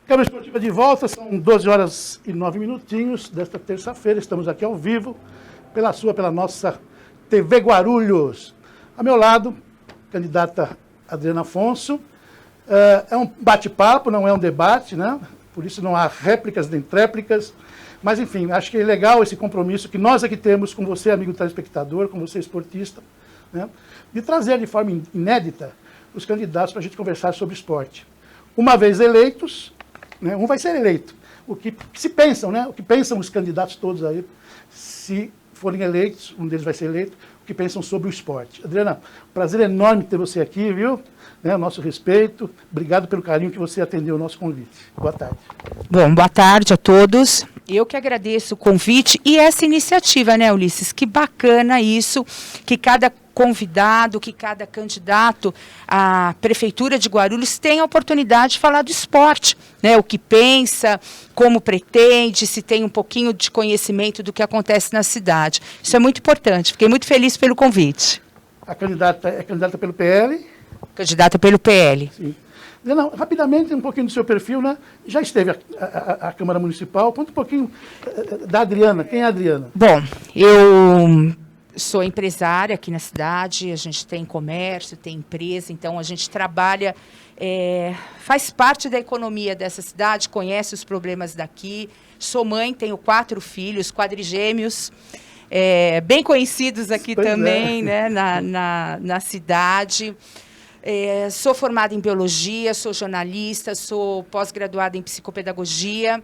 Câmara Esportiva de volta, são 12 horas e 9 minutinhos desta terça-feira. Estamos aqui ao vivo, pela nossa TV Guarulhos. A meu lado, candidata Adriana Afonso. É um bate-papo, não é um debate, né? Por isso não há réplicas nem tréplicas. Mas, enfim, acho que é legal esse compromisso que nós aqui temos com você, amigo telespectador, com você, esportista, né? De trazer de forma inédita os candidatos para a gente conversar sobre esporte. Uma vez eleitos, né, um vai ser eleito. O que se pensam, né? O que pensam os candidatos todos aí, se forem eleitos, um deles vai ser eleito, o que pensam sobre o esporte. Adriana, prazer enorme ter você aqui, viu? Né, nosso respeito. Obrigado pelo carinho que você atendeu o nosso convite. Boa tarde. Bom, boa tarde a todos. Eu que agradeço o convite e essa iniciativa, né, Ulisses? Que bacana isso, que cada convidado, que cada candidato à Prefeitura de Guarulhos tem a oportunidade de falar do esporte, né? O que pensa, como pretende, se tem um pouquinho de conhecimento do que acontece na cidade. Isso é muito importante. Fiquei muito feliz pelo convite. A candidata é candidata pelo PL? Candidata pelo PL. Sim. Não, rapidamente, um pouquinho do seu perfil, né? Já esteve a Câmara Municipal. Conta um pouquinho da Adriana. Quem é a Adriana? Bom, eu sou empresária aqui na cidade, a gente tem comércio, tem empresa, então a gente trabalha, faz parte da economia dessa cidade, conhece os problemas daqui. Sou mãe, tenho 4 filhos, quadrigêmeos, bem conhecidos aqui também, né, na cidade. Sou formada em biologia, sou jornalista, sou pós-graduada em psicopedagogia.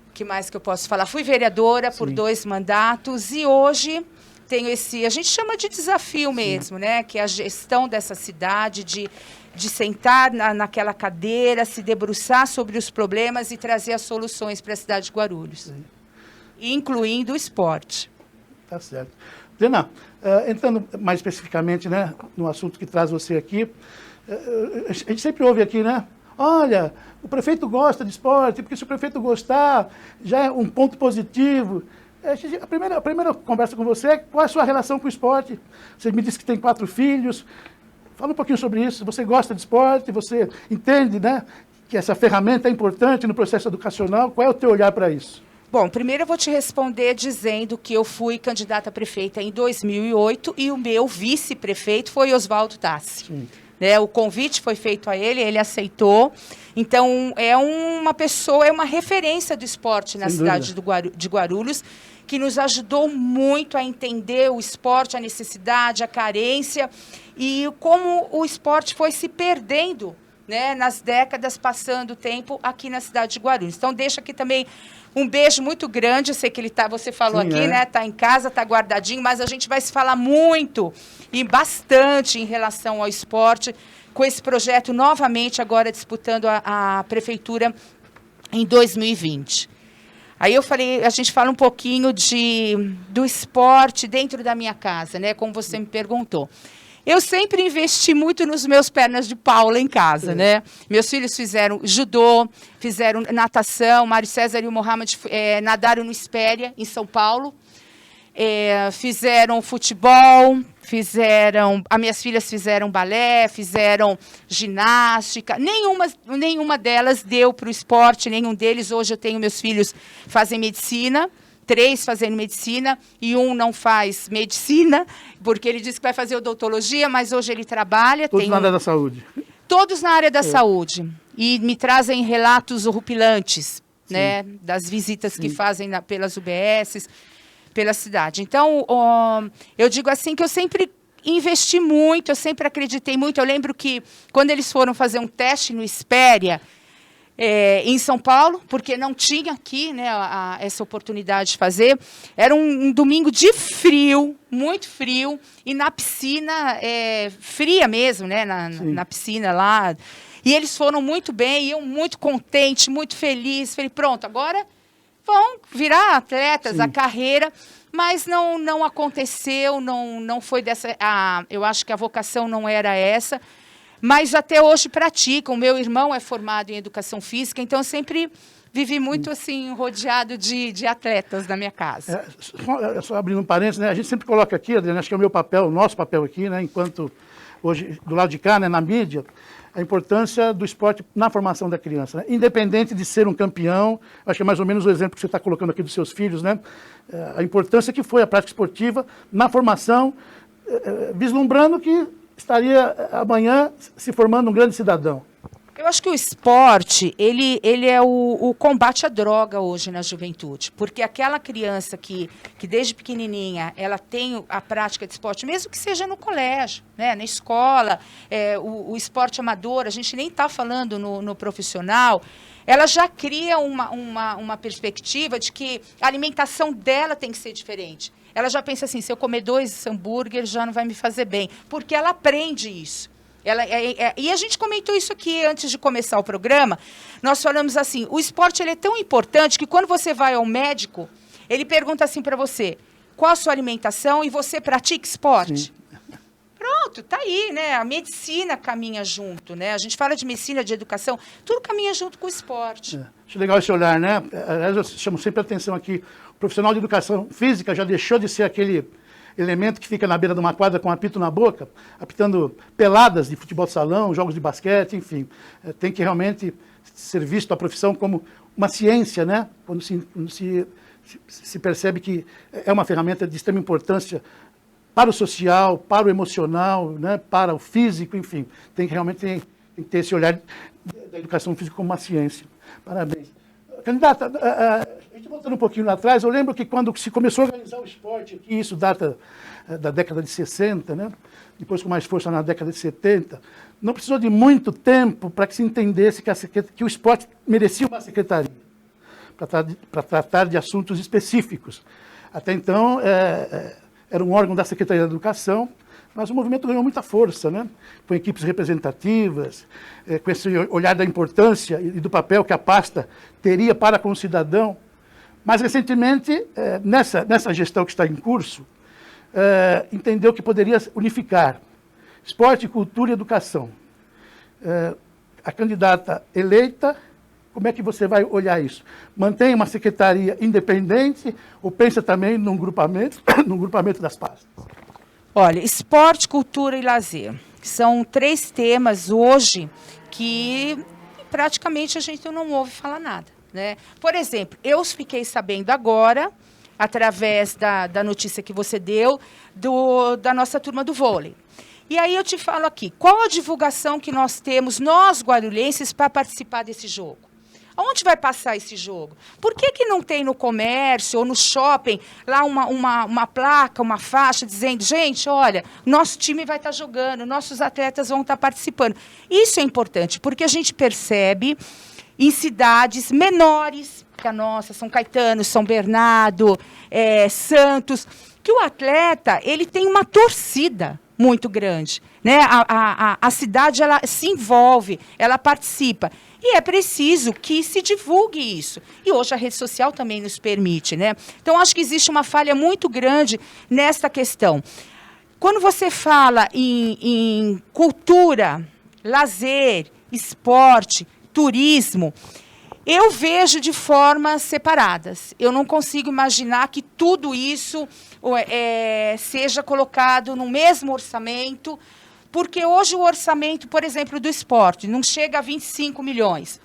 O que mais que eu posso falar? Fui vereadora por 2 mandatos e hoje tenho a gente chama de desafio mesmo, né? Que é a gestão dessa cidade, de sentar naquela cadeira, se debruçar sobre os problemas e trazer as soluções para a cidade de Guarulhos, incluindo o esporte. Tá certo. Adriana, entrando mais especificamente, né, no assunto que traz você aqui, a gente sempre ouve aqui, né? Olha, o prefeito gosta de esporte, porque se o prefeito gostar, já é um ponto positivo. A primeira conversa com você é qual é a sua relação com o esporte. Você me disse que tem 4 filhos. Fala um pouquinho sobre isso. Você gosta de esporte? Você entende, né, que essa ferramenta é importante no processo educacional? Qual é o teu olhar para isso? Bom, primeiro eu vou te responder dizendo que eu fui candidata a prefeita em 2008 e o meu vice-prefeito foi Oswaldo Tassi. Né, o convite foi feito a ele aceitou. Então, é uma pessoa, é uma referência do esporte na cidade de Guarulhos, que nos ajudou muito a entender o esporte, a necessidade, a carência e como o esporte foi se perdendo, né, nas décadas, passando o tempo aqui na cidade de Guarulhos. Então, deixa aqui também um beijo muito grande. Eu sei que você falou aqui, né? Está em casa, está guardadinho, mas a gente vai se falar muito e bastante em relação ao esporte, com esse projeto novamente agora disputando a prefeitura em 2020. Aí a gente fala um pouquinho do esporte dentro da minha casa, né? Como você me perguntou. Eu sempre investi muito nos meus pernas de pau lá em casa, né? Meus filhos fizeram judô, fizeram natação, Mário César e o Mohamed nadaram no Espéria, em São Paulo. Fizeram futebol, as minhas filhas fizeram balé, fizeram ginástica. Nenhuma delas deu para o esporte, nenhum deles. Hoje eu tenho meus filhos fazem medicina, 3 fazendo medicina e um não faz medicina, porque ele disse que vai fazer odontologia, mas hoje ele trabalha. Todos na área da saúde. Todos na área da saúde. E me trazem relatos horripilantes, né, das visitas que fazem pelas UBSs, pela cidade. Então, eu digo assim que eu sempre investi muito, eu sempre acreditei muito. Eu lembro que quando eles foram fazer um teste no Espéria, em São Paulo, porque não tinha aqui, né, essa oportunidade de fazer. Era um domingo de frio, muito frio, e na piscina, fria mesmo, né, na piscina lá. E eles foram muito bem, e eu muito contente, muito feliz. Falei, pronto, agora vão virar atletas, a carreira, mas não aconteceu, não foi dessa. Eu acho que a vocação não era essa. Mas até hoje praticam. O meu irmão é formado em educação física, então eu sempre vivi muito assim, rodeado de atletas na minha casa. Só abrindo um parênteses, né? A gente sempre coloca aqui, Adriana, acho que é o meu papel, o nosso papel aqui, né? Enquanto hoje, do lado de cá, né, na mídia, a importância do esporte na formação da criança, né? Independente de ser um campeão, acho que é mais ou menos o exemplo que você está colocando aqui dos seus filhos, né? A importância que foi a prática esportiva na formação, vislumbrando que estaria amanhã se formando um grande cidadão. Eu acho que o esporte, ele é o combate à droga hoje na juventude, porque aquela criança que desde pequenininha ela tem a prática de esporte, mesmo que seja no colégio, né, na escola, o esporte amador, a gente nem está falando no profissional, ela já cria uma perspectiva de que a alimentação dela tem que ser diferente. Ela já pensa assim, se eu comer 2 hambúrgueres já não vai me fazer bem, porque ela aprende isso. E a gente comentou isso aqui antes de começar o programa. Nós falamos assim, o esporte ele é tão importante que quando você vai ao médico, ele pergunta assim para você, qual a sua alimentação e você pratica esporte? Sim. Pronto, tá aí, né? A medicina caminha junto, né? A gente fala de medicina, de educação, tudo caminha junto com o esporte. Acho legal esse olhar, né? Aliás, eu chamo sempre a atenção aqui, o profissional de educação física já deixou de ser aquele elemento que fica na beira de uma quadra com um apito na boca, apitando peladas de futebol de salão, jogos de basquete, enfim. Tem que realmente ser visto a profissão como uma ciência, né? Quando se percebe que é uma ferramenta de extrema importância para o social, para o emocional, né? Para o físico, enfim. Tem que realmente ter esse olhar da educação física como uma ciência. Parabéns. Candidata, a gente voltando um pouquinho lá atrás, eu lembro que quando se começou a organizar o esporte aqui, isso data da década de 60, né? Depois com mais força na década de 70, não precisou de muito tempo para que se entendesse que o esporte merecia uma secretaria para tratar de assuntos específicos. Até então, era um órgão da Secretaria da Educação, mas o movimento ganhou muita força, né? Com equipes representativas, com esse olhar da importância e do papel que a pasta teria para com o cidadão. Mas, recentemente, nessa gestão que está em curso, entendeu que poderia unificar esporte, cultura e educação. A candidata eleita, como é que você vai olhar isso? Mantém uma secretaria independente ou pensa também num grupamento das pastas? Olha, esporte, cultura e lazer. São 3 temas hoje que praticamente a gente não ouve falar nada, né? Por exemplo, eu fiquei sabendo agora, através da notícia que você deu, da nossa turma do vôlei. E aí eu te falo aqui, qual a divulgação que nós temos, nós guarulhenses, para participar desse jogo? Aonde vai passar esse jogo? Por que não tem no comércio ou no shopping lá uma placa, uma faixa dizendo, gente, olha, nosso time vai estar jogando, nossos atletas vão estar participando. Isso é importante, porque a gente percebe em cidades menores que a nossa, São Caetano, São Bernardo, Santos, que o atleta ele tem uma torcida muito grande, né? A cidade ela se envolve, ela participa. E é preciso que se divulgue isso. E hoje a rede social também nos permite, né? Então, acho que existe uma falha muito grande nesta questão. Quando você fala em cultura, lazer, esporte, turismo, eu vejo de formas separadas. Eu não consigo imaginar que tudo isso seja colocado no mesmo orçamento, porque hoje o orçamento, por exemplo, do esporte, não chega a 25 milhões.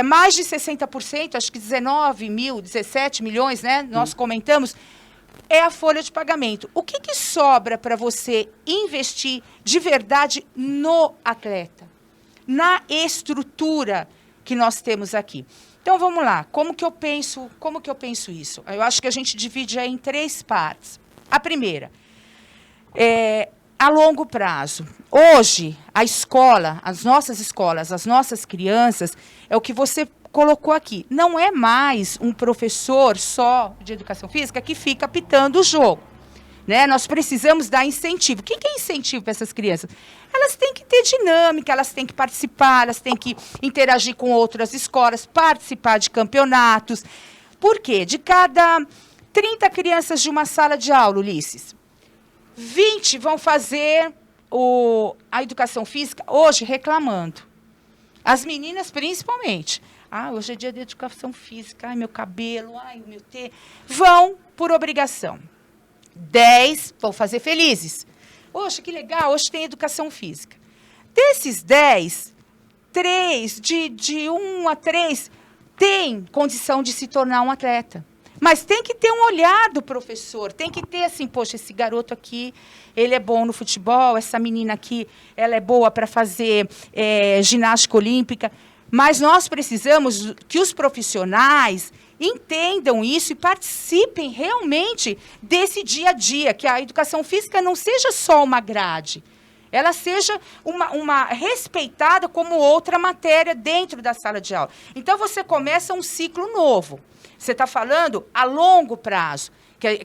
Mais de 60%, acho que 17 milhões, né? Nós comentamos, é a folha de pagamento. O que sobra para você investir de verdade no atleta? Na estrutura que nós temos aqui. Então, vamos lá. Como que eu penso isso? Eu acho que a gente divide em 3 partes. A primeira, a longo prazo. Hoje, a escola, as nossas escolas, as nossas crianças, é o que você colocou aqui. Não é mais um professor só de educação física que fica apitando o jogo, né? Nós precisamos dar incentivo. O que é incentivo para essas crianças? Elas têm que ter dinâmica, elas têm que participar, elas têm que interagir com outras escolas, participar de campeonatos. Por quê? De cada 30 crianças de uma sala de aula, Ulisses, 20 vão fazer a educação física hoje reclamando. As meninas, principalmente. Hoje é dia de educação física. Ai, meu cabelo, ai, meu tê. Vão por obrigação. 10 vão fazer felizes. Poxa, que legal, hoje tem educação física. Desses 10, 3, de 1 a 3, tem condição de se tornar um atleta. Mas tem que ter um olhar do professor, tem que ter assim, poxa, esse garoto aqui, ele é bom no futebol, essa menina aqui, ela é boa para fazer ginástica olímpica. Mas nós precisamos que os profissionais entendam isso e participem realmente desse dia a dia, que a educação física não seja só uma grade, ela seja uma respeitada como outra matéria dentro da sala de aula. Então, você começa um ciclo novo. Você está falando a longo prazo,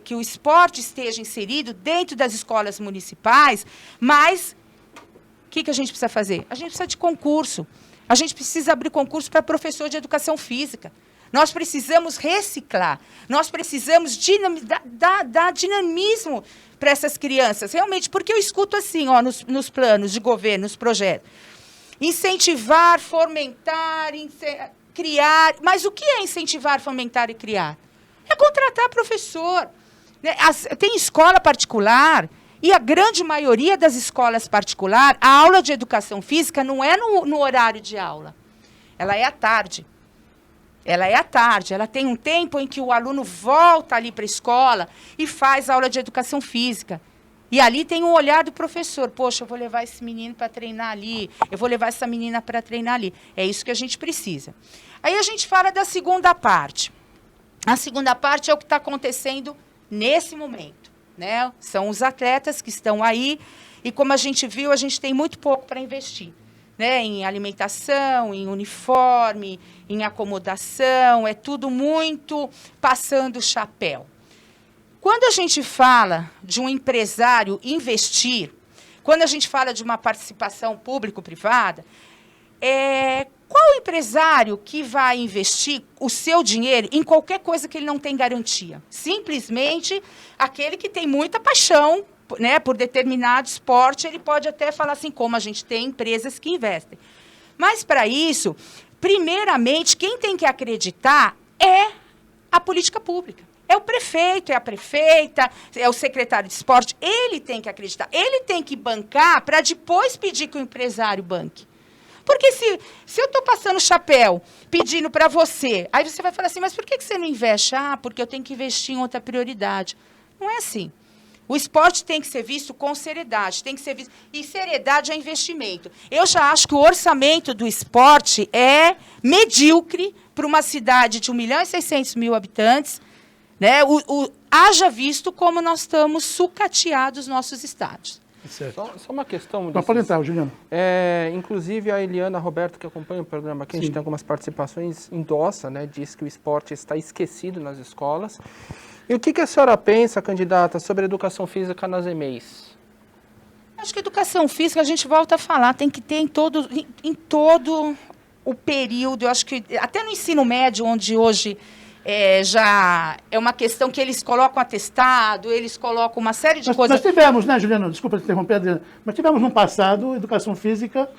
que o esporte esteja inserido dentro das escolas municipais, mas o que a gente precisa fazer? A gente precisa de concurso. A gente precisa abrir concurso para professor de educação física. Nós precisamos reciclar. Nós precisamos dar dinamismo para essas crianças. Realmente, porque eu escuto assim, ó, nos planos de governo, nos projetos. Incentivar, fomentar, criar. Mas o que é incentivar, fomentar e criar? É contratar professor. Né? Tem escola particular, e a grande maioria das escolas particulares, a aula de educação física não é no horário de aula. Ela é à tarde. Ela é à tarde. Ela tem um tempo em que o aluno volta ali para a escola e faz aula de educação física. E ali tem um olhar do professor. Poxa, eu vou levar esse menino para treinar ali. Eu vou levar essa menina para treinar ali. É isso que a gente precisa. Aí a gente fala da segunda parte. A segunda parte é o que está acontecendo nesse momento. Né? São os atletas que estão aí, e como a gente viu, a gente tem muito pouco para investir, né? Em alimentação, em uniforme, em acomodação, é tudo muito passando o chapéu. Quando a gente fala de um empresário investir, quando a gente fala de uma participação público-privada, qual empresário que vai investir o seu dinheiro em qualquer coisa que ele não tem garantia? Simplesmente aquele que tem muita paixão, né, por determinado esporte, ele pode até falar assim, como a gente tem empresas que investem. Mas, para isso, primeiramente, quem tem que acreditar é a política pública. É o prefeito, é a prefeita, é o secretário de esporte. Ele tem que acreditar. Ele tem que bancar para depois pedir que o empresário banque. Porque se eu estou passando chapéu, pedindo para você, aí você vai falar assim, mas por que você não investe? Ah, porque eu tenho que investir em outra prioridade. Não é assim. O esporte tem que ser visto com seriedade, tem que ser visto, e seriedade é investimento. Eu já acho que o orçamento do esporte é medíocre para uma cidade de 1.600.000 habitantes, né? Haja visto como nós estamos sucateados nossos estádios. Só uma questão. Pode entrar, Juliano. Inclusive, a Eliana Roberto, que acompanha o programa aqui, a gente tem algumas participações, endossa, né, diz que o esporte está esquecido nas escolas. E o que a senhora pensa, candidata, sobre a educação física nas EMEIs? Acho que a educação física, a gente volta a falar, tem que ter em todo o período. Eu acho que até no ensino médio, onde hoje já é uma questão que eles colocam atestado, eles colocam uma série de coisas. Nós tivemos, né, Juliano? Desculpa te interromper, Adriana, mas tivemos no passado educação física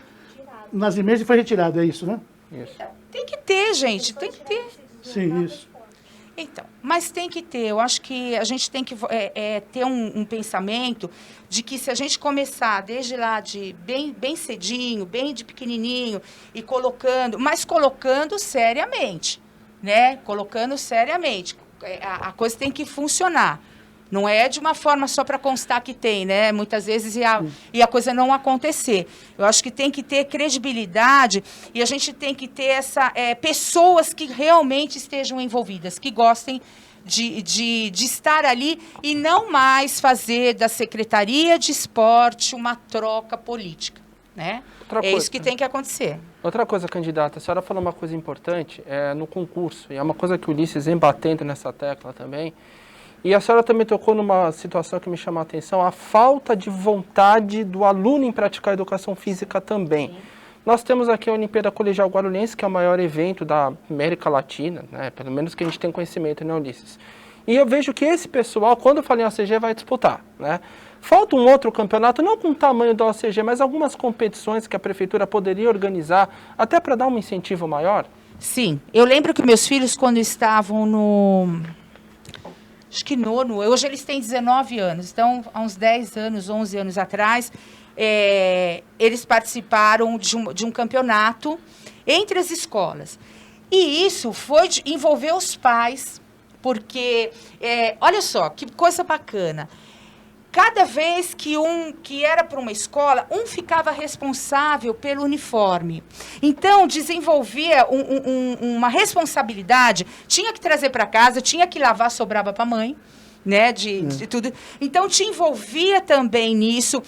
nas EMEIs e foi retirado, é isso, né? Isso. Tem que ter, gente, tem que ter. Sim, isso. Então, mas tem que ter. Eu acho que a gente tem que ter um pensamento de que se a gente começar desde lá de bem cedinho, bem de pequenininho, e colocando seriamente, né? Colocando seriamente. A coisa tem que funcionar. Não é de uma forma só para constar que tem, né? Muitas vezes e a coisa não acontecer. Eu acho que tem que ter credibilidade e a gente tem que ter pessoas que realmente estejam envolvidas, que gostem de estar ali e não mais fazer da Secretaria de Esporte uma troca política, né? Isso que tem que acontecer. Outra coisa, candidata, a senhora falou uma coisa importante no concurso, e é uma coisa que o Ulisses vem batendo nessa tecla também. E a senhora também tocou numa situação que me chamou a atenção, a falta de vontade do aluno em praticar a educação física também. Sim. Nós temos aqui a Olimpíada Colegial Guarulhense, que é o maior evento da América Latina, né? Pelo menos que a gente tem conhecimento, né, Ulisses? E eu vejo que esse pessoal, quando eu falei em OCG, vai disputar, né? Falta um outro campeonato, não com o tamanho da OCG, mas algumas competições que a prefeitura poderia organizar, até para dar um incentivo maior? Sim. Eu lembro que meus filhos, quando estavam acho que nono, hoje eles têm 19 anos, então há uns 10 anos, 11 anos atrás, eles participaram de um campeonato entre as escolas. E isso envolveu os pais, porque, olha só, que coisa bacana. Cada vez que era para uma escola, um ficava responsável pelo uniforme. Então, desenvolvia uma responsabilidade, tinha que trazer para casa, tinha que lavar, sobrava para a mãe, né, de tudo. Então, te envolvia também nisso.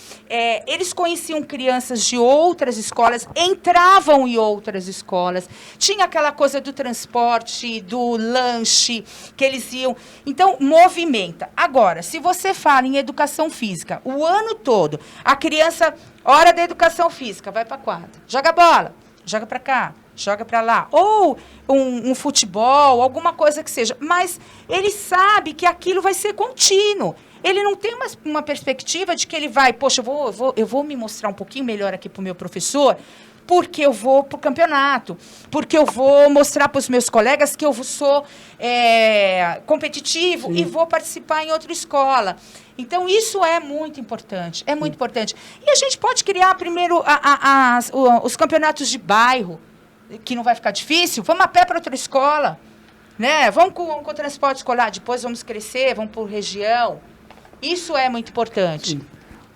Eles conheciam crianças de outras escolas, entravam em outras escolas. Tinha aquela coisa do transporte, do lanche, que eles iam. Então, movimenta. Agora, se você fala em educação física, o ano todo, a criança, hora da educação física, vai para a quadra, joga bola, joga para cá, joga para lá, ou um futebol, alguma coisa que seja, mas ele sabe que aquilo vai ser contínuo. Ele não tem uma perspectiva de que ele vai, poxa, eu vou me mostrar um pouquinho melhor aqui para o meu professor, porque eu vou para o campeonato, porque eu vou mostrar para os meus colegas que eu sou competitivo. Sim. E vou participar em outra escola. Então, isso é muito importante, é muito importante. E a gente pode criar primeiro os campeonatos de bairro, que não vai ficar difícil, vamos a pé para outra escola, né? Vamos com o transporte escolar, depois vamos crescer, vamos por região. Isso é muito importante. Sim.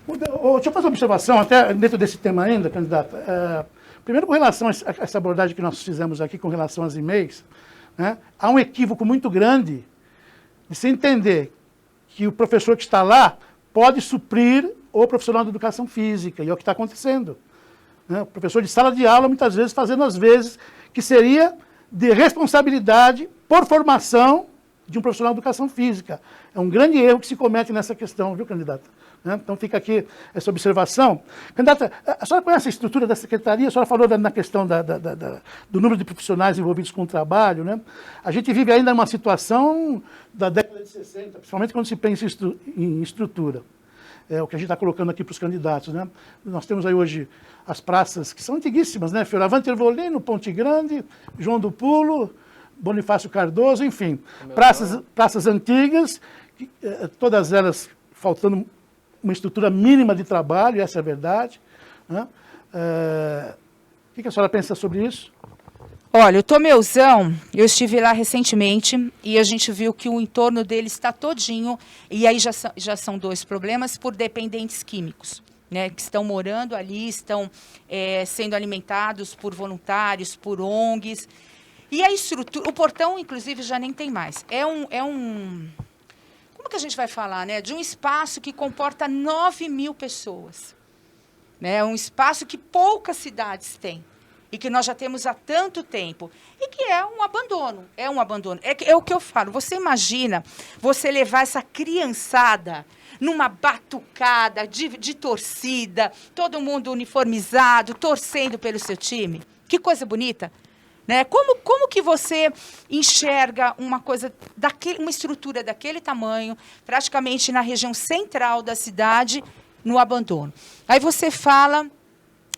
Deixa eu fazer uma observação, até dentro desse tema ainda, candidata. Primeiro, com relação a essa abordagem que nós fizemos aqui, com relação aos e-mails, né? Há um equívoco muito grande de se entender que o professor que está lá pode suprir o profissional de educação física, e é o que está acontecendo. O professor de sala de aula, muitas vezes, fazendo as vezes que seria de responsabilidade por formação de um profissional de educação física. É um grande erro que se comete nessa questão, viu, candidata? Então, fica aqui essa observação. Candidata, a senhora conhece a estrutura da secretaria? A senhora falou na questão do número de profissionais envolvidos com o trabalho, né? A gente vive ainda uma situação da década de 60, principalmente quando se pensa em estrutura. É o que a gente está colocando aqui para os candidatos, né? Nós temos aí hoje as praças que são antiguíssimas, né? Fioravante Ervolino, Ponte Grande, João do Pulo, Bonifácio Cardoso, enfim. Praças antigas, todas elas faltando uma estrutura mínima de trabalho, essa é a verdade, né? O que a senhora pensa sobre isso? Olha, o Tomeuzão, eu estive lá recentemente e a gente viu que o entorno dele está todinho, e aí já são dois problemas por dependentes químicos, né, que estão morando ali, estão sendo alimentados por voluntários, por ONGs. E a estrutura, o portão, inclusive, já nem tem mais. Como que a gente vai falar, né? De um espaço que comporta 9.000 pessoas. Né? Um espaço que poucas cidades têm. E que nós já temos há tanto tempo. E que é um abandono. É um abandono. É o que eu falo. Você imagina você levar essa criançada numa batucada de torcida, todo mundo uniformizado, torcendo pelo seu time? Que coisa bonita. Né? Como que você enxerga uma coisa, uma estrutura daquele tamanho, praticamente na região central da cidade, no abandono? Aí você fala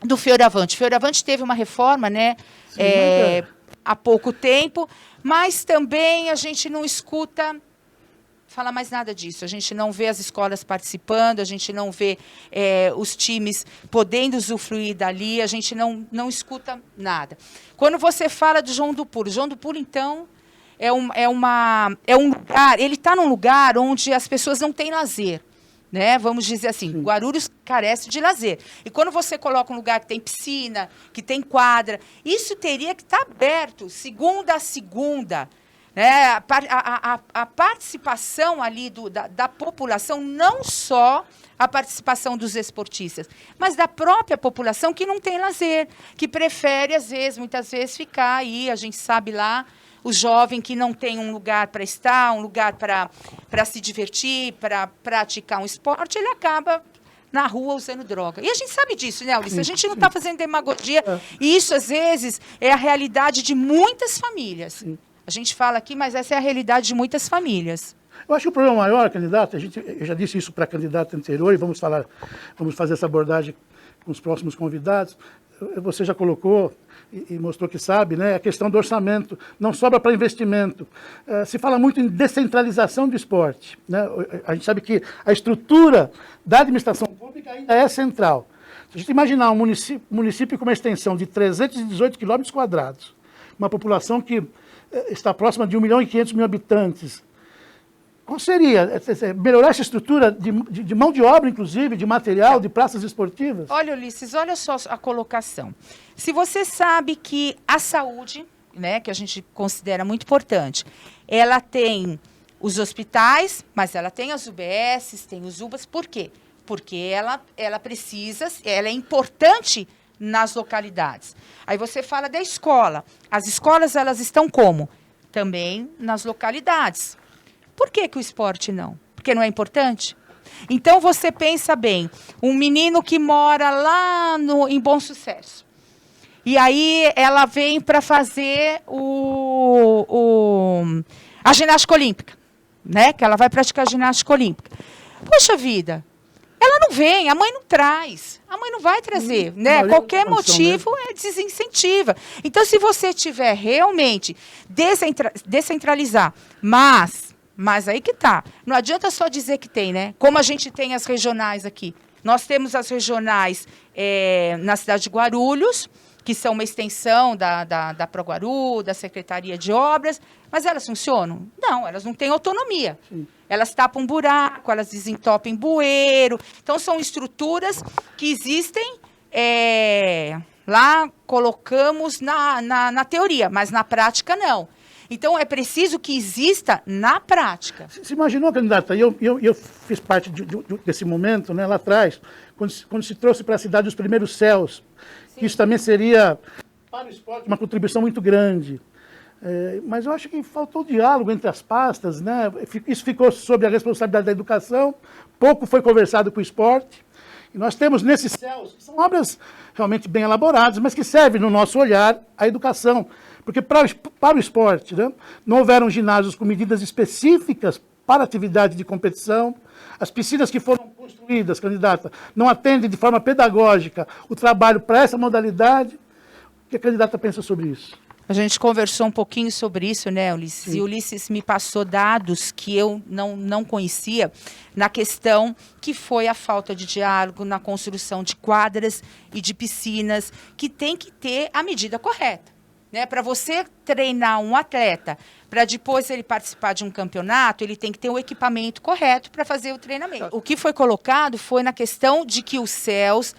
do Fioravante. Fioravante teve uma reforma, né, há pouco tempo, mas também a gente não escuta falar mais nada disso. A gente não vê as escolas participando, a gente não vê os times podendo usufruir dali, a gente não escuta nada. Quando você fala do João do Pulo, então, é um lugar, ele está num lugar onde as pessoas não têm lazer. Né? Vamos dizer assim, sim. Guarulhos carece de lazer. E quando você coloca um lugar que tem piscina, que tem quadra, isso teria que estar aberto, segunda a segunda. A participação ali da população, não só a participação dos esportistas, mas da própria população que não tem lazer, que prefere, muitas vezes, ficar aí, a gente sabe lá, o jovem que não tem um lugar para estar, um lugar para se divertir, para praticar um esporte, ele acaba na rua usando droga. E a gente sabe disso, né, Ulisses? A gente não está fazendo demagogia, e isso, às vezes, é a realidade de muitas famílias. Sim. A gente fala aqui, mas essa é a realidade de muitas famílias. Eu acho que o problema maior, candidato, eu já disse isso para a candidata anterior, e vamos fazer essa abordagem com os próximos convidados. Você já colocou e mostrou que sabe, né, a questão do orçamento. Não sobra para investimento. Se fala muito em descentralização do esporte. Né? A gente sabe que a estrutura da administração pública ainda é central. Se a gente imaginar um município com uma extensão de 318 quilômetros quadrados, uma população que está próxima de 1.500.000 habitantes, qual seria? Melhorar essa estrutura de mão de obra, inclusive, de material, de praças esportivas? Olha, Ulisses, olha só a colocação. Se você sabe que a saúde, né, que a gente considera muito importante, ela tem os hospitais, mas ela tem as UBSs, tem os UBAs, por quê? Porque ela precisa, ela é importante nas localidades. Aí você fala da escola. As escolas, elas estão como? Também nas localidades. Por que o esporte não? Porque não é importante? Então, você pensa bem, um menino que mora lá em Bom Sucesso, e aí ela vem para fazer a ginástica olímpica, né? Que ela vai praticar ginástica olímpica. Poxa vida, ela não vem, a mãe não traz, a mãe não vai trazer, né? Qualquer motivo desincentiva. Então, se você tiver realmente descentralizar, mas aí que tá. Não adianta só dizer que tem, né? Como a gente tem as regionais aqui. Nós temos as regionais na cidade de Guarulhos, que são uma extensão da Proguaru, da Secretaria de Obras, mas elas funcionam? Não, elas não têm autonomia. Sim. Elas tapam buraco, elas desentopem bueiro. Então, são estruturas que existem, lá colocamos na teoria, mas na prática não. Então, é preciso que exista na prática. Você imaginou, candidata, eu fiz parte desse momento, né, lá atrás, quando se trouxe para a cidade os primeiros céus. Sim. Isso também seria, para o esporte, uma contribuição muito grande. Mas eu acho que faltou diálogo entre as pastas, né? Isso ficou sob a responsabilidade da educação, pouco foi conversado com o esporte. E nós temos nesses céus, que são obras realmente bem elaboradas, mas que servem, no nosso olhar, à educação. Porque para o esporte, né, não houveram ginásios com medidas específicas para atividade de competição. As piscinas que foram construídas, candidata, não atendem de forma pedagógica o trabalho para essa modalidade. O que a candidata pensa sobre isso? A gente conversou um pouquinho sobre isso, né, Ulisses? Sim. E o Ulisses me passou dados que eu não conhecia na questão que foi a falta de diálogo na construção de quadras e de piscinas, que tem que ter a medida correta. Né? Para você treinar um atleta, para depois ele participar de um campeonato, ele tem que ter o equipamento correto para fazer o treinamento. O que foi colocado foi na questão de que o CELS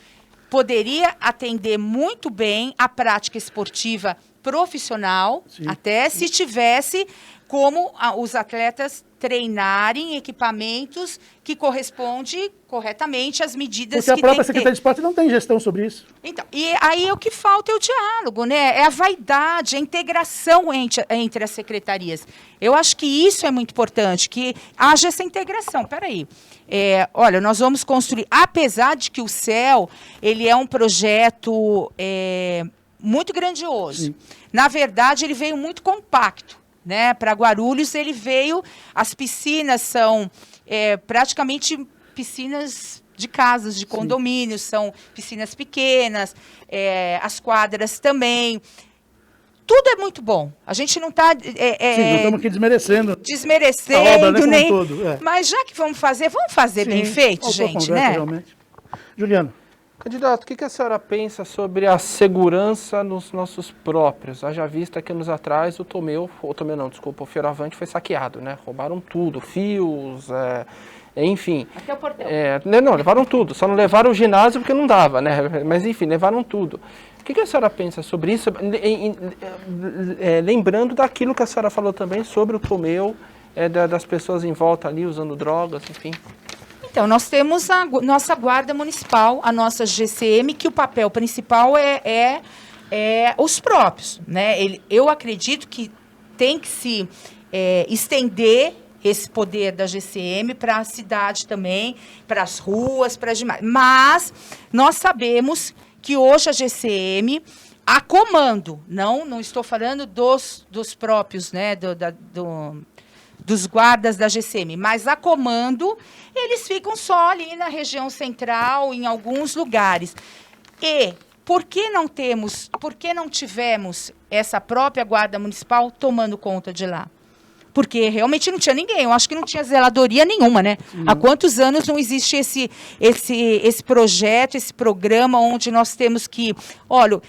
poderia atender muito bem a prática esportiva profissional, sim, até sim, se tivesse como os atletas treinarem equipamentos que correspondem corretamente às medidas porque que a própria Secretaria de Esporte não tem gestão sobre isso. Então, e aí o que falta é o diálogo, né? É a vaidade, a integração entre as secretarias. Eu acho que isso é muito importante, que haja essa integração. Peraí, olha, nós vamos construir, apesar de que o CEL, ele é um projeto muito grandioso. Sim. Na verdade, ele veio muito compacto. Né, para Guarulhos, ele veio, as piscinas são praticamente piscinas de casas, de condomínios, sim, são piscinas pequenas, as quadras também. Tudo é muito bom. A gente não está... sim, não estamos aqui desmerecendo a obra, né, nem... todo, Mas já que vamos fazer sim, bem feito, gente, né? Realmente. Juliano. Candidato, o que a senhora pensa sobre a segurança nos nossos próprios? Haja vista que anos atrás o Fioravante foi saqueado, né? Roubaram tudo, fios, enfim. Até o portão. Não, levaram tudo, só não levaram o ginásio porque não dava, né? Mas enfim, levaram tudo. O que a senhora pensa sobre isso? Lembrando daquilo que a senhora falou também sobre o Tomeu, das pessoas em volta ali usando drogas, enfim. Então, nós temos a nossa Guarda Municipal, a nossa GCM, que o papel principal é os próprios. Né? Eu acredito que tem que se estender esse poder da GCM para a cidade também, para as ruas, para as demais. Mas nós sabemos que hoje a GCM, a comando, não estou falando dos próprios, né, dos guardas da GCM, mas a comando, eles ficam só ali na região central, em alguns lugares. E por que não tivemos essa própria Guarda Municipal tomando conta de lá? Porque realmente não tinha ninguém. Eu acho que não tinha zeladoria nenhuma, né? Há quantos anos não existe esse projeto, esse programa onde nós temos que... Olha,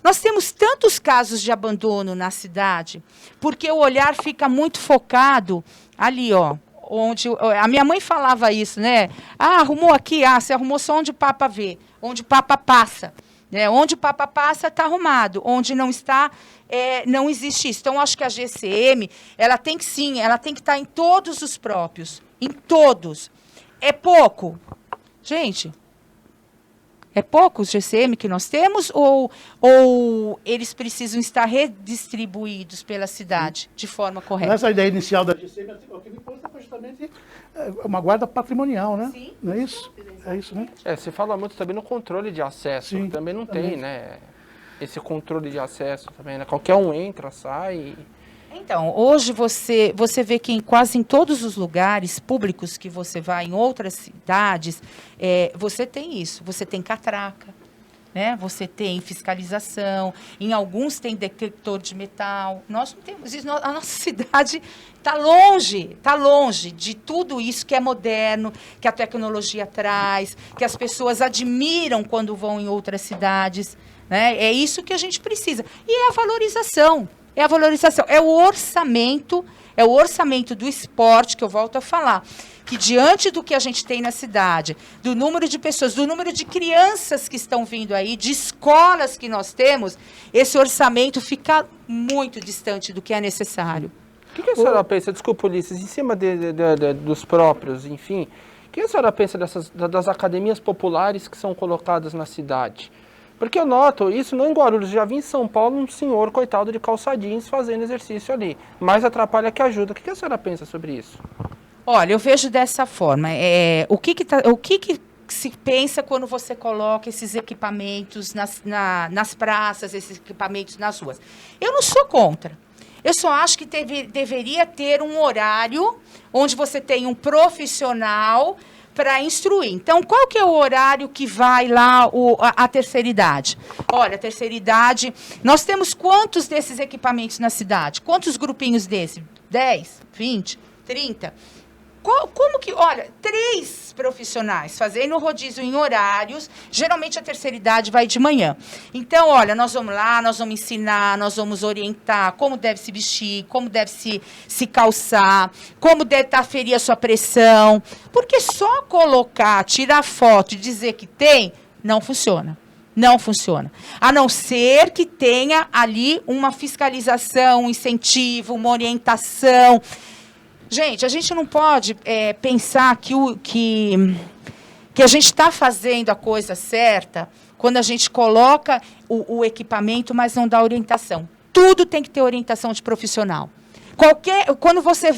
nós temos tantos casos de abandono na cidade, porque o olhar fica muito focado ali, ó. Onde a minha mãe falava isso, né? Ah, arrumou aqui, você arrumou só onde o Papa vê, onde o Papa passa. Onde o Papa passa, está arrumado. Onde não está, não existe isso. Então, acho que a GCM, ela tem que estar em todos os próprios. Em todos. É pouco? Gente, é pouco os GCM que nós temos ou eles precisam estar redistribuídos pela cidade de forma correta? Essa ideia inicial da GCM, o que me consta foi justamente uma guarda patrimonial, né? Sim. Não é isso? É isso, né? Se fala muito também no controle de acesso, Sim, também não também. tem, né? Esse controle de acesso também, né? Qualquer um entra, sai. Então, hoje você vê que quase em todos os lugares públicos que você vai, em outras cidades, você tem isso. Você tem catraca, né? Você tem fiscalização, em alguns tem detector de metal. Nós não temos isso. A nossa cidade está longe de tudo isso que é moderno, que a tecnologia traz, que as pessoas admiram quando vão em outras cidades. Né? É isso que a gente precisa. E é a valorização. É a valorização, é o orçamento do esporte, que eu volto a falar, que diante do que a gente tem na cidade, do número de pessoas, do número de crianças que estão vindo aí, de escolas que nós temos, esse orçamento fica muito distante do que é necessário. O que a senhora pensa, desculpa, Ulisses, em cima dos próprios, enfim, o que a senhora pensa das academias populares que são colocadas na cidade? Porque eu noto isso não em Guarulhos, já vi em São Paulo um senhor, coitado, de calça jeans fazendo exercício ali. Mais atrapalha que ajuda. O que a senhora pensa sobre isso? Olha, eu vejo dessa forma. O que se pensa quando você coloca esses equipamentos nas praças, esses equipamentos nas ruas? Eu não sou contra. Eu só acho que deveria ter um horário onde você tem um profissional para instruir. Então, qual que é o horário que vai lá a terceira idade? Olha, a terceira idade, nós temos quantos desses equipamentos na cidade? Quantos grupinhos desses? 10, 20, 30? Como que, olha, 3 profissionais fazendo rodízio em horários, geralmente a terceira idade vai de manhã. Então, olha, nós vamos lá, nós vamos ensinar, nós vamos orientar como deve se vestir, como deve se calçar, como deve aferir a sua pressão, porque só colocar, tirar foto e dizer que tem, não funciona. Não funciona. A não ser que tenha ali uma fiscalização, um incentivo, uma orientação. Gente, a gente não pode pensar que a gente está fazendo a coisa certa quando a gente coloca o equipamento, mas não dá orientação. Tudo tem que ter orientação de profissional. Quando você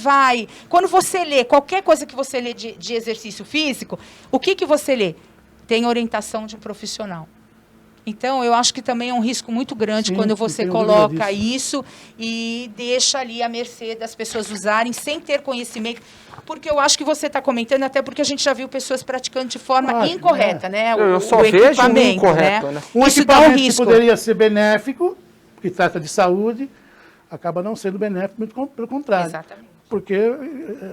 lê, qualquer coisa que você lê de exercício físico, o que você lê? Tem orientação de um profissional. Então, eu acho que também é um risco muito grande. Sim, quando você coloca isso e deixa ali à mercê das pessoas usarem sem ter conhecimento. Porque eu acho que você está comentando, até porque a gente já viu pessoas praticando de forma incorreta, né? Eu só vejo incorreto, né? Um equipamento que poderia ser benéfico, que trata de saúde, acaba não sendo benéfico, muito pelo contrário. Exatamente. Porque,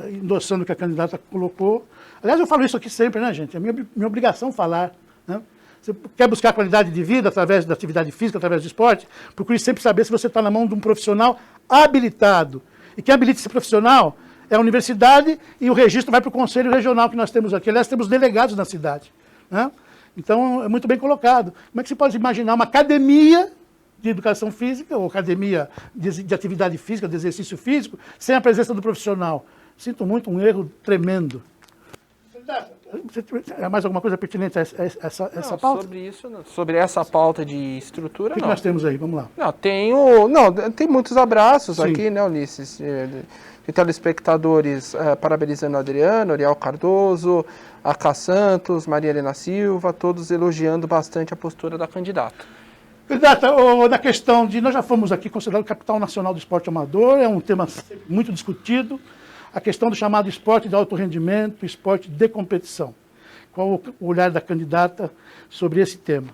endossando o que a candidata colocou... Aliás, eu falo isso aqui sempre, né, gente? É minha obrigação falar, né? Você quer buscar qualidade de vida através da atividade física, através do esporte? Procure sempre saber se você está na mão de um profissional habilitado. E quem habilita esse profissional é a universidade e o registro vai para o conselho regional que nós temos aqui. Aliás, temos delegados na cidade. Né? Então, é muito bem colocado. Como é que você pode imaginar uma academia de educação física ou academia de atividade física, de exercício físico, sem a presença do profissional? Sinto muito, um erro tremendo. É mais alguma coisa pertinente a essa pauta? Sobre isso, não. Sobre essa pauta de estrutura, o que nós temos aí? Vamos lá. Não, tem muitos abraços. Sim. Aqui, né, Ulisses? De telespectadores parabenizando a Adriana, Oriel Cardoso, a Cá Santos, Maria Helena Silva, todos elogiando bastante a postura da candidata. Candidata, na questão de... Nós já fomos aqui considerado capital nacional do esporte amador, é um tema muito discutido. A questão do chamado esporte de alto rendimento, esporte de competição. Qual o olhar da candidata sobre esse tema?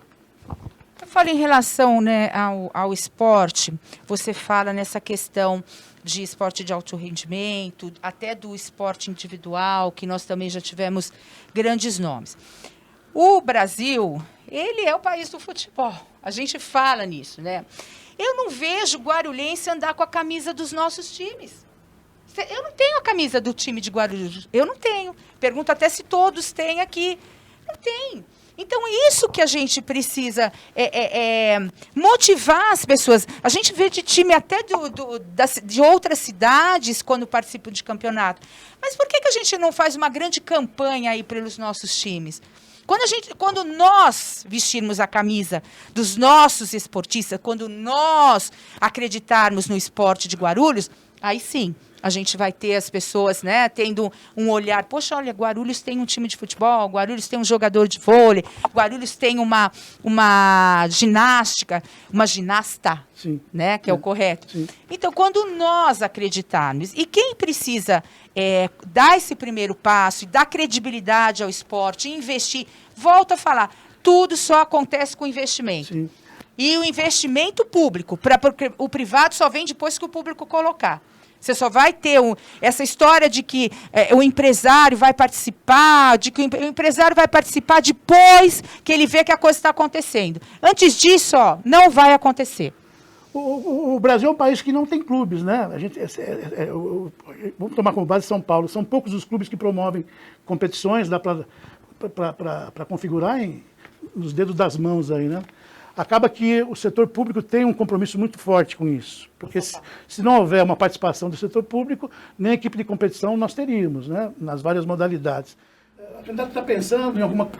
você fala em relação, né, ao esporte, você fala nessa questão de esporte de alto rendimento, até do esporte individual, que nós também já tivemos grandes nomes. O Brasil, ele é o país do futebol. A gente fala nisso, né? Eu não vejo guarulhense andar com a camisa dos nossos times. Eu não tenho a camisa do time de Guarulhos. Eu não tenho. Pergunto até se todos têm aqui. Não tem. Então, isso que a gente precisa motivar as pessoas. A gente vê de time até de outras cidades quando participam de campeonato. Mas por que a gente não faz uma grande campanha aí pelos nossos times? Quando nós vestirmos a camisa dos nossos esportistas, quando nós acreditarmos no esporte de Guarulhos, aí sim, a gente vai ter as pessoas, né, tendo um olhar, poxa, olha, Guarulhos tem um time de futebol, Guarulhos tem um jogador de vôlei, Guarulhos tem uma ginástica, uma ginasta, sim, né, que é o correto. Sim. Então, quando nós acreditarmos, e quem precisa dar esse primeiro passo e dar credibilidade ao esporte, investir, volto a falar, tudo só acontece com investimento. Sim. E o investimento público, porque o privado só vem depois que o público colocar. Você só vai ter essa história de que o empresário vai participar, de que o empresário vai participar depois que ele vê que a coisa está acontecendo. Antes disso, não vai acontecer. O Brasil é um país que não tem clubes, né? Vamos tomar como base São Paulo. São poucos os clubes que promovem competições, dá para configurar nos dedos das mãos aí, né? Acaba que o setor público tem um compromisso muito forte com isso. Porque se não houver uma participação do setor público, nem equipe de competição nós teríamos, né? Nas várias modalidades. A candidata está pensando em alguma...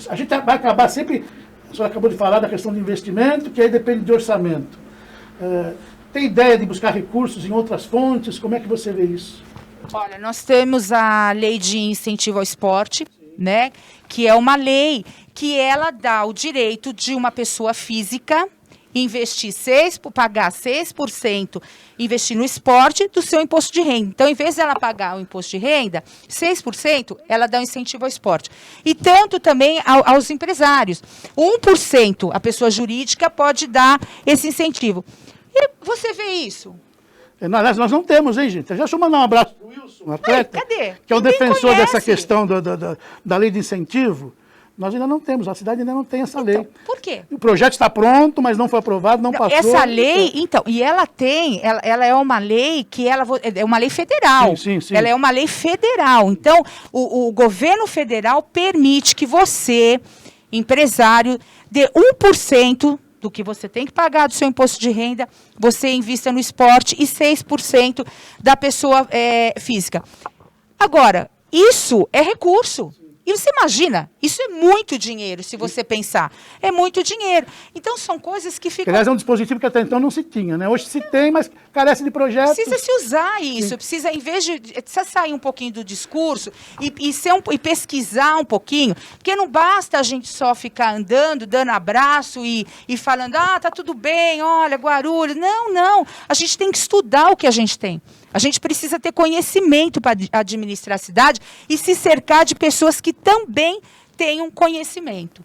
A gente vai acabar sempre... A senhora acabou de falar da questão de investimento, que aí depende de orçamento. Tem ideia de buscar recursos em outras fontes? Como é que você vê isso? Olha, nós temos a lei de incentivo ao esporte, né? Que é uma lei que ela dá o direito de uma pessoa física investir pagar 6%, investir no esporte do seu imposto de renda. Então, em vez de ela pagar o imposto de renda, 6%, ela dá um incentivo ao esporte. E tanto também aos empresários. 1% a pessoa jurídica pode dar esse incentivo. E você vê isso? Aliás, nós não temos, hein, gente? Já deixa eu mandar um abraço para o Wilson, um atleta, cadê? Que é o defensor dessa questão da lei de incentivo. Nós ainda não temos, a cidade ainda não tem essa lei. Por quê? O projeto está pronto, mas não foi aprovado, não passou. Essa lei, então, e ela é uma lei que é uma lei federal. Sim. Ela é uma lei federal. Então, o governo federal permite que você, empresário, dê 1% do que você tem que pagar do seu imposto de renda, você invista no esporte e 6% da pessoa física. Agora, isso é recurso. E você imagina, isso é muito dinheiro, se você pensar. É muito dinheiro. Então, são coisas que ficam... Aliás, é um dispositivo que até então não se tinha, né? Hoje se tem, mas carece de projetos. Precisa se usar isso, precisa, em vez de sair um pouquinho do discurso e pesquisar um pouquinho, porque não basta a gente só ficar andando, dando abraço e falando, tá tudo bem, olha, Guarulhos. Não. A gente tem que estudar o que a gente tem. A gente precisa ter conhecimento para administrar a cidade e se cercar de pessoas que também tenham conhecimento.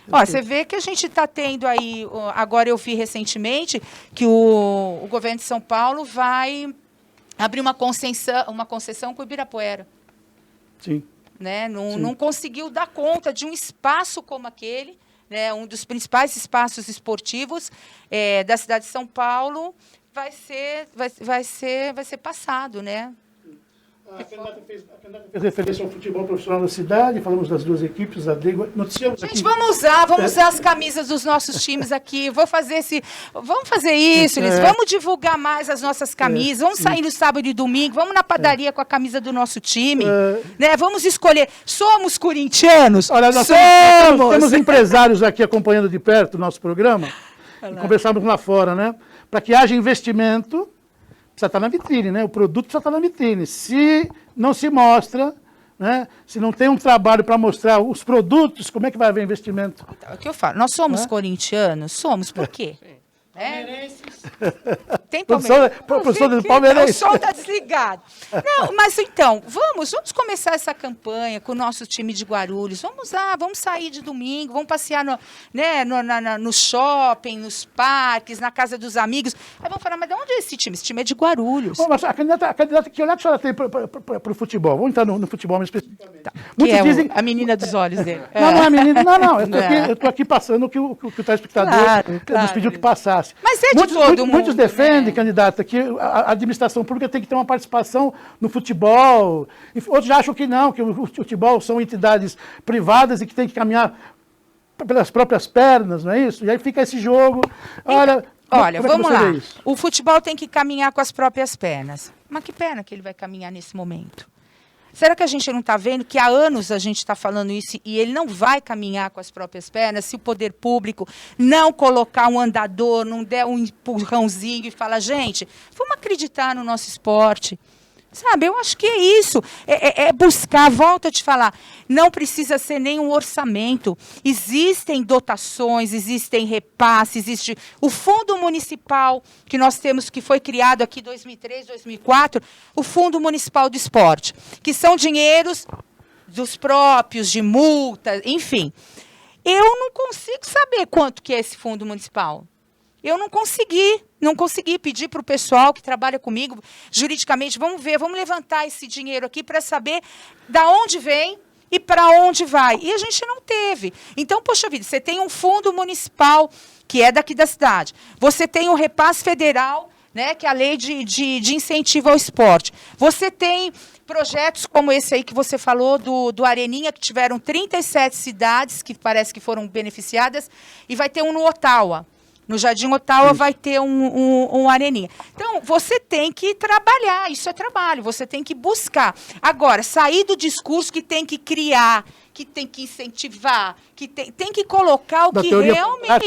Você vê que a gente está tendo aí, agora eu vi recentemente, que o governo de São Paulo vai abrir uma concessão com o Ibirapuera. Sim. Né? Não conseguiu dar conta de um espaço como aquele, né? Um dos principais espaços esportivos da cidade de São Paulo, vai ser passado, né? A candidata fez referência ao futebol profissional da cidade, falamos das duas equipes, noticiamos gente, aqui. Vamos usar as camisas dos nossos times aqui, vamos fazer isso, Liz, vamos divulgar mais as nossas camisas, vamos sair no sábado e domingo, vamos na padaria com a camisa do nosso time, né? Vamos escolher, somos corintianos, olha, nós temos empresários aqui acompanhando de perto o nosso programa, e conversamos lá fora, né? Para que haja investimento, precisa estar na vitrine, né? O produto precisa estar na vitrine. Se não se mostra, né? Se não tem um trabalho para mostrar os produtos, como é que vai haver investimento? Então, é o que eu falo. Nós somos corintianos? Somos. Por quê? Tem Produção, palmeirense. produção do O palmeirense. som está desligado. Não, mas então, vamos começar essa campanha com o nosso time de Guarulhos. Vamos lá, vamos sair de domingo, vamos passear no shopping, nos parques, na casa dos amigos. Aí vamos falar, mas de onde é esse time? Esse time é de Guarulhos. Bom, mas a candidata, que olhar que a senhora tem para o futebol? Vamos entrar no futebol mais especificamente. Tá. Muitos Que é dizem... a menina dos olhos dele. Não, não é menina, não. Eu estou aqui passando o que o telespectador nos pediu que passasse. Mas é de todo mundo. Muitos defendem, né? candidata, que a administração pública tem que ter uma participação no futebol. Outros já acham que não, que o futebol são entidades privadas e que tem que caminhar pelas próprias pernas, não é isso? E aí fica esse jogo. Olha, Vamos lá. O futebol tem que caminhar com as próprias pernas. Mas que perna que ele vai caminhar nesse momento? Será que a gente não está vendo que há anos a gente está falando isso e ele não vai caminhar com as próprias pernas se o poder público não colocar um andador, não der um empurrãozinho e falar, gente, vamos acreditar no nosso esporte. Sabe, eu acho que é isso, é buscar, volto a te falar, não precisa ser nenhum orçamento, existem dotações, existem repasses, existe o Fundo Municipal que nós temos, que foi criado aqui em 2003, 2004, o Fundo Municipal do Esporte, que são dinheiros dos próprios, de multa, enfim. Eu não consigo saber quanto que é esse Fundo Municipal. Eu não consegui pedir para o pessoal que trabalha comigo, juridicamente, vamos levantar esse dinheiro aqui para saber da onde vem e para onde vai. E a gente não teve. Então, poxa vida, você tem um fundo municipal, que é daqui da cidade. Você tem o repasse federal, né, que é a lei de incentivo ao esporte. Você tem projetos como esse aí que você falou, do Areninha, que tiveram 37 cidades, que parece que foram beneficiadas, e vai ter um no Ottawa. No Jardim Ottawa vai ter um areninha. Então, você tem que trabalhar, isso é trabalho, você tem que buscar. Agora, sair do discurso que tem que criar, que tem que incentivar, que tem que colocar o que realmente...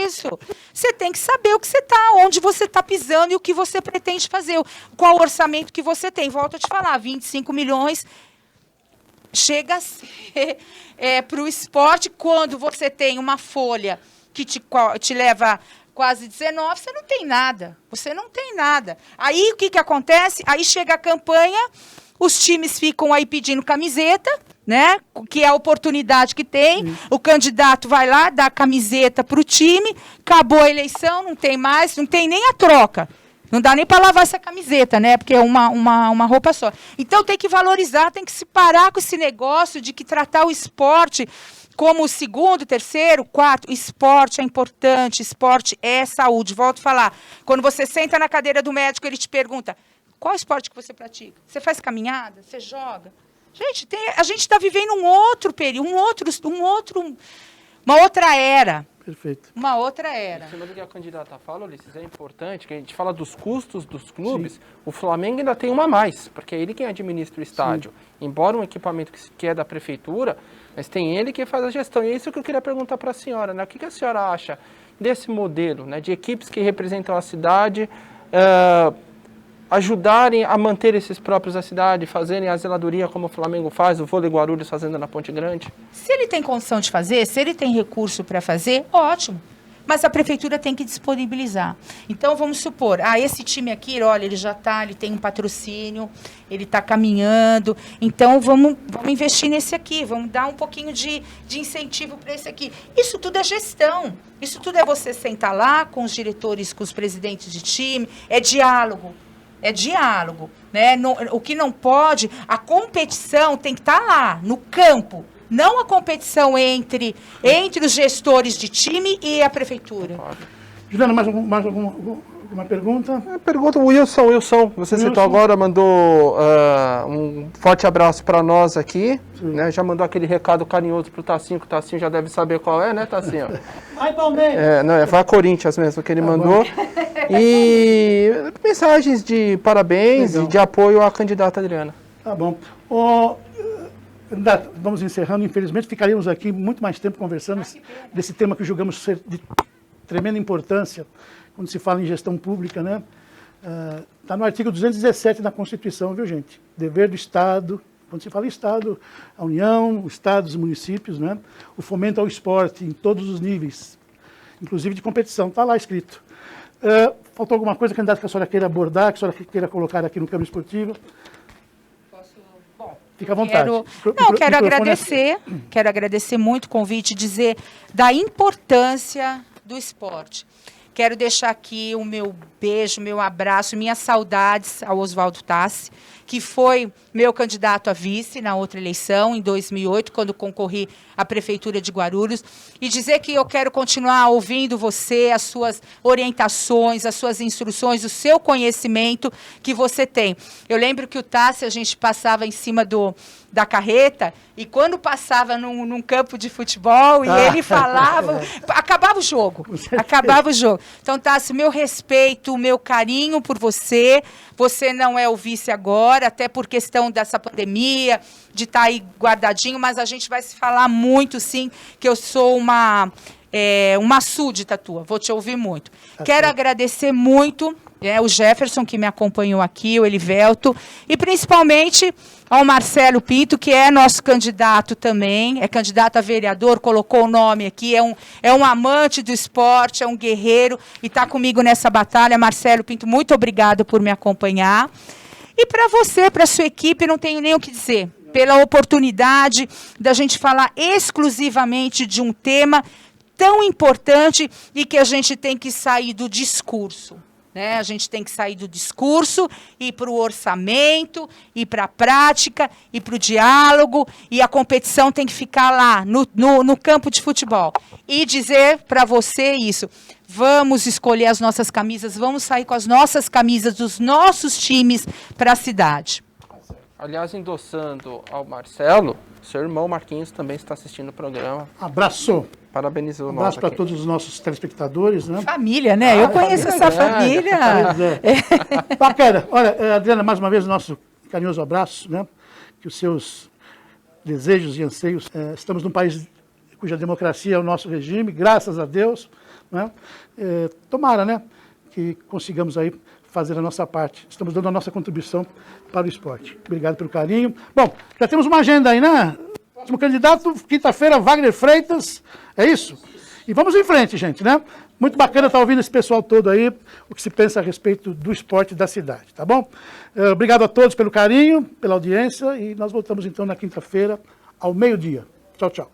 Isso. Você tem que saber o que você está, onde você está pisando e o que você pretende fazer, qual o orçamento que você tem. Volto a te falar, 25 milhões... Chega a ser para o esporte quando você tem uma folha que te leva quase 19, você não tem nada. Você não tem nada. Aí, o que acontece? Aí chega a campanha, os times ficam aí pedindo camiseta, né? Que é a oportunidade que tem. O candidato vai lá, dá a camiseta para o time, acabou a eleição, não tem mais, não tem nem a troca. Não dá nem para lavar essa camiseta, né? Porque é uma roupa só. Então, tem que valorizar, tem que se parar com esse negócio de que tratar o esporte como o segundo, terceiro, quarto. Esporte é importante, esporte é saúde. Volto a falar, quando você senta na cadeira do médico, ele te pergunta, qual esporte que você pratica? Você faz caminhada? Você joga? Gente, a gente está vivendo um outro período, uma outra era. Perfeito. Uma outra era. Em cima do que a candidata fala, Ulisses, é importante que a gente fala dos custos dos clubes. Sim. O Flamengo ainda tem uma a mais, porque é ele quem administra o estádio. Sim. Embora um equipamento que é da prefeitura, mas tem ele que faz a gestão. E é isso que eu queria perguntar para a senhora, né? O que a senhora acha desse modelo, né, de equipes que representam a cidade ajudarem a manter esses próprios a cidade, fazerem a zeladoria como o Flamengo faz, o Vôlei Guarulhos fazendo na Ponte Grande? Se ele tem condição de fazer, se ele tem recurso para fazer, ótimo. Mas a prefeitura tem que disponibilizar. Então, vamos supor, esse time aqui, olha, ele já está, ele tem um patrocínio, ele está caminhando, então vamos investir nesse aqui, vamos dar um pouquinho de incentivo para esse aqui. Isso tudo é gestão, isso tudo é você sentar lá com os diretores, com os presidentes de time, é diálogo. É diálogo, né? O que não pode, a competição tem que estar lá, no campo. Não a competição entre os gestores de time e a prefeitura. Juliana, mais alguma pergunta? Pergunta, o Wilson, você citou agora, mandou um forte abraço para nós aqui, né? Já mandou aquele recado carinhoso para o Tassinho, que o Tassinho já deve saber qual é, né, Tassinho? Vai, Palmeiras! Foi a Corinthians mesmo que ele mandou. E mensagens de parabéns e de apoio à candidata Adriana. Tá bom. Vamos encerrando, infelizmente, ficaríamos aqui muito mais tempo conversando desse tema que julgamos ser de tremenda importância quando se fala em gestão pública, né? Está no artigo 217 da Constituição, viu, gente? Dever do Estado, quando se fala em Estado, a União, o Estado, os municípios, né? O fomento ao esporte em todos os níveis, inclusive de competição, está lá escrito. Faltou alguma coisa, candidato, que a senhora queira abordar, que a senhora queira colocar aqui no campo esportivo? Bom, fica à vontade. Quero agradecer muito o convite, dizer da importância do esporte. Quero deixar aqui o meu beijo, meu abraço, minhas saudades ao Oswaldo Tassi, que foi meu candidato a vice na outra eleição, em 2008, quando concorri à Prefeitura de Guarulhos, e dizer que eu quero continuar ouvindo você, as suas orientações, as suas instruções, o seu conhecimento que você tem. Eu lembro que o Tassi, a gente passava em cima da carreta, e quando passava num campo de futebol, e ele falava, acabava o jogo. Então, Tassi, meu respeito, o meu carinho por você. Você não é o vice agora, até por questão dessa pandemia, de estar aí guardadinho, mas a gente vai se falar muito, sim, que eu sou uma súdita tua, vou te ouvir muito. Quero agradecer muito o Jefferson, que me acompanhou aqui, o Elivelto, e principalmente ao Marcelo Pinto, que é nosso candidato também, é candidato a vereador, colocou o nome aqui, é um amante do esporte, é um guerreiro, e está comigo nessa batalha. Marcelo Pinto, muito obrigado por me acompanhar. E para você, para a sua equipe, não tenho nem o que dizer, pela oportunidade da gente falar exclusivamente de um tema tão importante e que a gente tem que sair do discurso. A gente tem que sair do discurso, ir para o orçamento, ir para a prática, ir para o diálogo, e a competição tem que ficar lá, no campo de futebol. E dizer para você isso, vamos escolher as nossas camisas, vamos sair com as nossas camisas dos nossos times para a cidade. Aliás, endossando ao Marcelo, seu irmão Marquinhos também está assistindo o programa. Abraço. Parabenizo o nosso abraço para todos os nossos telespectadores, né? Família, né? Eu conheço essa família. Bacana. Olha, Adriana, mais uma vez, nosso carinhoso abraço, né? Que os seus desejos e anseios. Estamos num país cuja democracia é o nosso regime, graças a Deus, né? Tomara, né? Que consigamos aí fazer a nossa parte. Estamos dando a nossa contribuição para o esporte. Obrigado pelo carinho. Bom, já temos uma agenda aí, né? Próximo candidato, quinta-feira, Wagner Freitas. É isso? E vamos em frente, gente, né? Muito bacana estar ouvindo esse pessoal todo aí, o que se pensa a respeito do esporte da cidade, tá bom? Obrigado a todos pelo carinho, pela audiência, e nós voltamos então na quinta-feira, ao meio-dia. Tchau, tchau.